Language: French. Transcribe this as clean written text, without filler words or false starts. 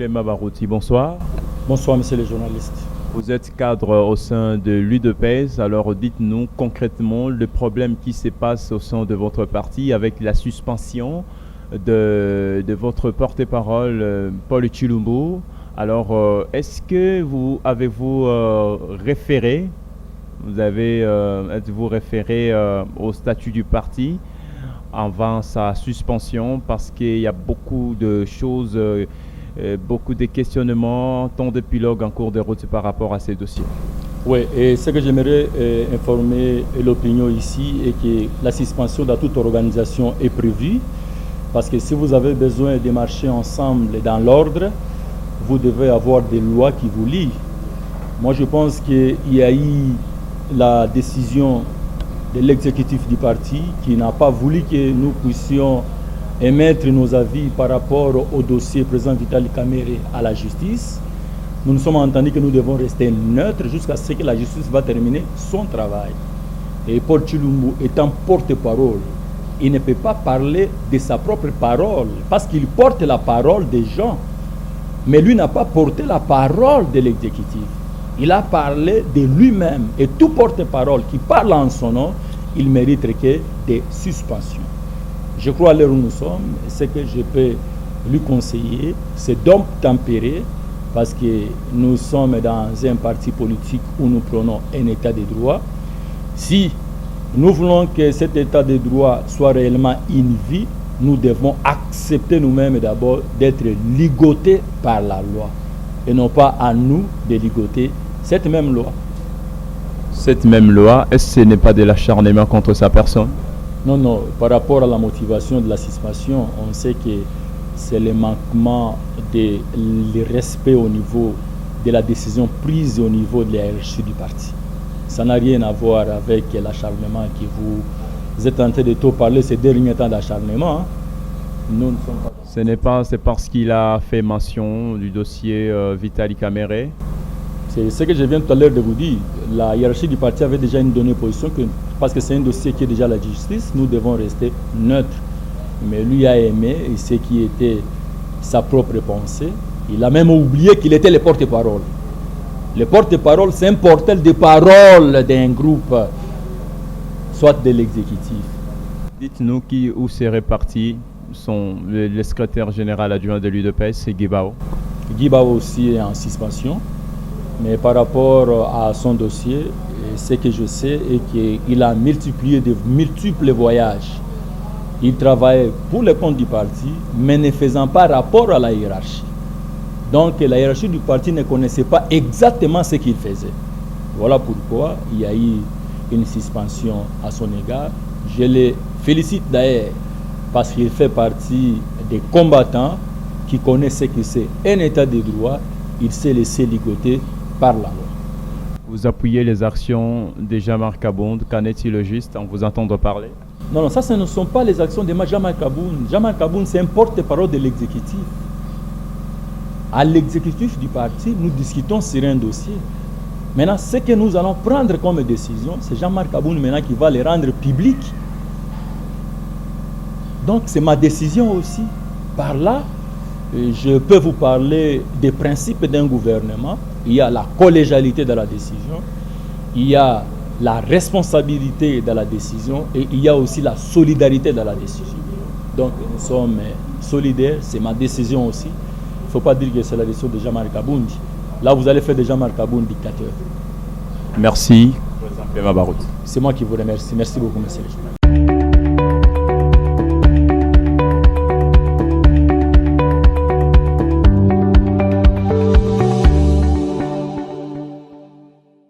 Pema Barouti, bonsoir. Bonsoir, monsieur le journaliste. Vous êtes cadre au sein de l'UDPS. Alors, dites-nous concrètement le problème qui se passe au sein de votre parti avec la suspension de votre porte-parole, Paul Tshilombo. Alors, est-ce que avez-vous référé, êtes-vous référé au statut du parti avant sa suspension, parce qu'il y a beaucoup de choses, beaucoup de questionnements, tant d'épilogues en cours de route par rapport à ces dossiers? Oui, et ce que j'aimerais informer l'opinion ici est que la suspension de toute organisation est prévue, parce que si vous avez besoin de marcher ensemble dans l'ordre, vous devez avoir des lois qui vous lient. Moi, je pense qu'il y a eu la décision de l'exécutif du parti qui n'a pas voulu que nous puissions émettre nos avis par rapport au dossier président Vitali Kamere à la justice. Nous nous sommes entendus que nous devons rester neutres jusqu'à ce que la justice va terminer son travail. Et Paul Tshilombo étant porte-parole, il ne peut pas parler de sa propre parole parce qu'il porte la parole des gens. Mais lui n'a pas porté la parole de l'exécutif. Il a parlé de lui-même. Et tout porte-parole qui parle en son nom, il mérite que des suspensions. Je crois à l'heure où nous sommes, ce que je peux lui conseiller, c'est d'obtempérer, parce que nous sommes dans un parti politique où nous prenons un état de droit. Si nous voulons que cet état de droit soit réellement une vie, nous devons accepter nous-mêmes d'abord d'être ligotés par la loi et non pas à nous de ligoter cette même loi. Cette même loi, est-ce que ce n'est pas de l'acharnement contre sa personne? Non, non. Par rapport à la motivation de la suspension, on sait que c'est le manquement de respect au niveau de la décision prise au niveau de la hiérarchie du parti. Ça n'a rien à voir avec l'acharnement que vous êtes en train de tout parler ces derniers temps d'acharnement. Nous ne sommes pas. Ce n'est pas, c'est parce qu'il a fait mention du dossier Vitali Kamere. C'est ce que je viens tout à l'heure de vous dire. La hiérarchie du parti avait déjà une donnée position que, parce que c'est un dossier qui est déjà à la justice, nous devons rester neutres. Mais lui a aimé et ce qui était sa propre pensée. Il a même oublié qu'il était le porte-parole. Le porte-parole, c'est un porteur de parole d'un groupe, soit de l'exécutif. Dites-nous où serait parti le secrétaire général adjoint de l'UDPS, c'est Guibao. Guibao aussi est en suspension. Mais par rapport à son dossier, ce que je sais est qu'il a multiplié de multiples voyages. Il travaille pour le compte du parti, mais ne faisant pas rapport à la hiérarchie. Donc la hiérarchie du parti ne connaissait pas exactement ce qu'il faisait. Voilà pourquoi il y a eu une suspension à son égard. Je le félicite d'ailleurs parce qu'il fait partie des combattants qui connaissent ce que c'est un état de droit. Il s'est laissé ligoter par la loi. Vous appuyez les actions de Jean-Marc Abound. Qu'en est-il juste en vous entendant parler? Non, non, ça ce ne sont pas les actions de Jean-Marc Abound. Jean-Marc Abound, c'est un porte-parole de l'exécutif. À l'exécutif du parti, nous discutons sur un dossier. Maintenant, ce que nous allons prendre comme décision, c'est Jean-Marc Abound maintenant qui va les rendre publics. Donc, c'est ma décision aussi. Par là, je peux vous parler des principes d'un gouvernement. Il y a la collégialité de la décision, il y a la responsabilité de la décision et il y a aussi la solidarité de la décision. Donc nous sommes solidaires, c'est ma décision aussi. Il ne faut pas dire que c'est la décision de Jean-Marc Abound. Là, vous allez faire de Jean-Marc Abound dictateur. Merci. C'est moi qui vous remercie. Merci beaucoup, monsieur le journaliste.